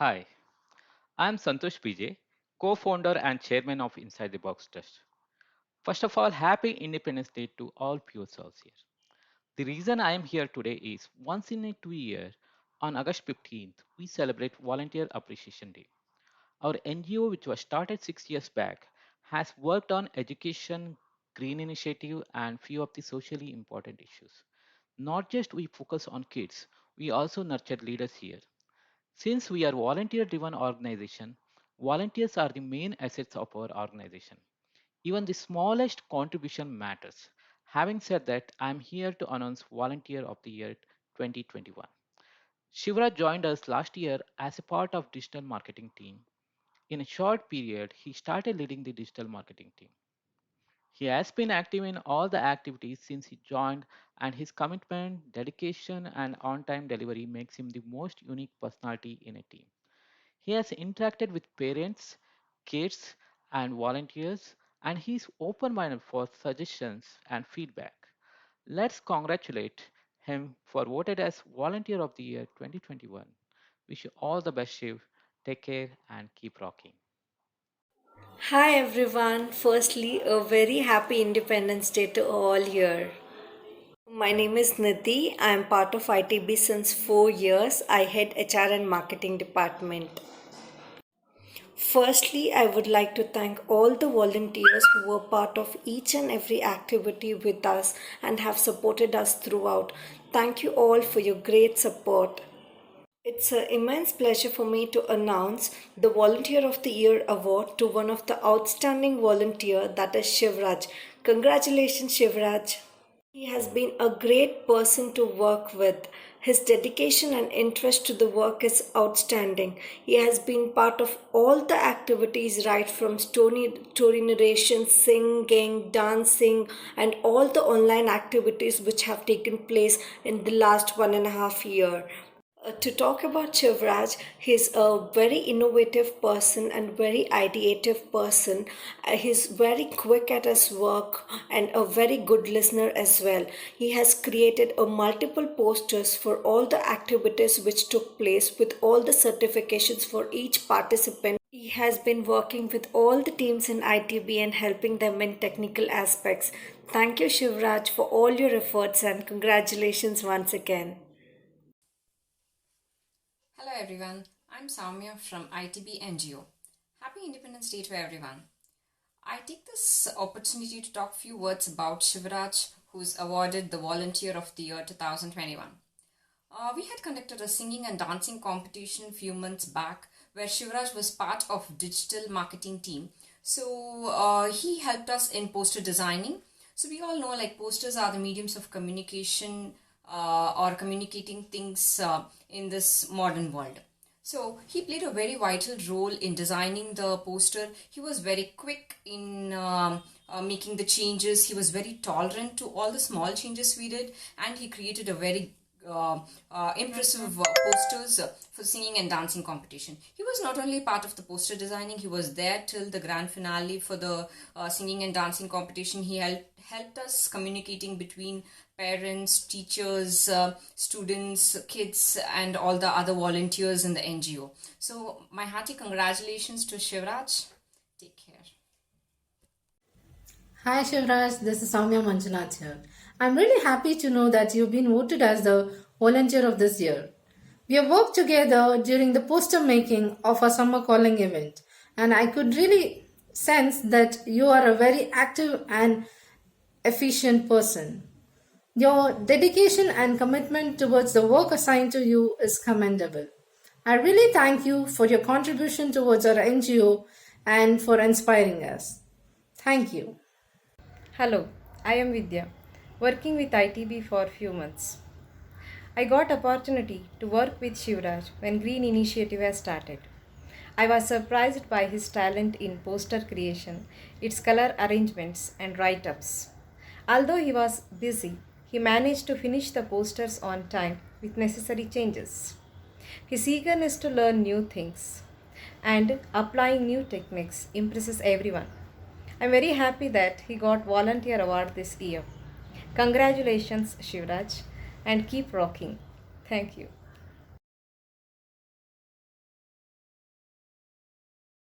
Hi, I'm Santosh PJ, co founder and chairman of Inside the Box Trust. First of all, happy Independence Day to all pure souls here. The reason I am here today is once in a 2 year, on August 15th, we celebrate Volunteer Appreciation Day. Our NGO, which was started 6 years back, has worked on education, green initiative, and few of the socially important issues. Not just we focus on kids, we also nurture leaders here. Since we are volunteer driven organization, volunteers are the main assets of our organization. Even the smallest contribution matters. Having said that, I am here to announce Volunteer of the Year 2021. Shivraj joined us last year as a part of digital marketing team. In a short period, he started leading the digital marketing team. He has been active in all the activities since he joined, and his commitment, dedication, and on time delivery makes him the most unique personality in a team. He has interacted with parents, kids, and volunteers, and he's open minded for suggestions and feedback. Let's congratulate him for voted as Volunteer of the Year 2021. Wish you all the best, Shiv. Take care and keep rocking. Hi everyone. Firstly, a very happy Independence Day to all here. My name is Nidhi. I am part of ITB since 4 years. I head HR and marketing department. Firstly, I would like to thank all the volunteers who were part of each and every activity with us and have supported us throughout. Thank you all for your great support. It's an immense pleasure for me to announce the Volunteer of the Year award to one of the outstanding volunteer, that is Shivraj. Congratulations, Shivraj. He has been a great person to work with. His dedication and interest to the work is outstanding. He has been part of all the activities, right from story narration, singing, dancing, and all the online activities which have taken place in the last 1.5 year. To talk about Shivraj, he's a very innovative person and very ideative person. He's very quick at his work and a very good listener as well. He has created a multiple posters for all the activities which took place with all the certifications for each participant. He has been working with all the teams in ITB and helping them in technical aspects. Thank you, Shivraj, for all your efforts and congratulations once again. Hello everyone, I'm Soumya from ITB NGO. Happy Independence Day to everyone. I take this opportunity to talk a few words about Shivraj, who's awarded the Volunteer of the Year 2021. We had conducted a singing and dancing competition a few months back where Shivraj was part of digital marketing team. So he helped us in poster designing. So we all know like posters are the mediums of communication or communicating things in this modern world. So he played a very vital role in designing the poster. He was very quick in making the changes. He was very tolerant to all the small changes we did, and he created a very impressive posters for singing and dancing competition. He was not only part of the poster designing, he was there till the grand finale for the singing and dancing competition. He helped us communicating between parents, teachers, students, kids, and all the other volunteers in the NGO. So my hearty congratulations to Shivraj. Take care. Hi Shivraj, this is Soumya Manjunath here. I'm really happy to know that you've been voted as the volunteer of this year. We have worked together during the poster making of our summer calling event, and I could really sense that you are a very active and efficient person. Your dedication and commitment towards the work assigned to you is commendable. I really thank you for your contribution towards our NGO and for inspiring us. Thank you. Hello, I am Vidya, working with ITB for a few months. I got opportunity to work with Shivraj when Green Initiative has started. I was surprised by his talent in poster creation, its color arrangements and write-ups. Although he was busy, he managed to finish the posters on time with necessary changes. His eagerness to learn new things and applying new techniques impresses everyone. I'm very happy that he got volunteer award this year. Congratulations, Shivraj, and keep rocking. Thank you.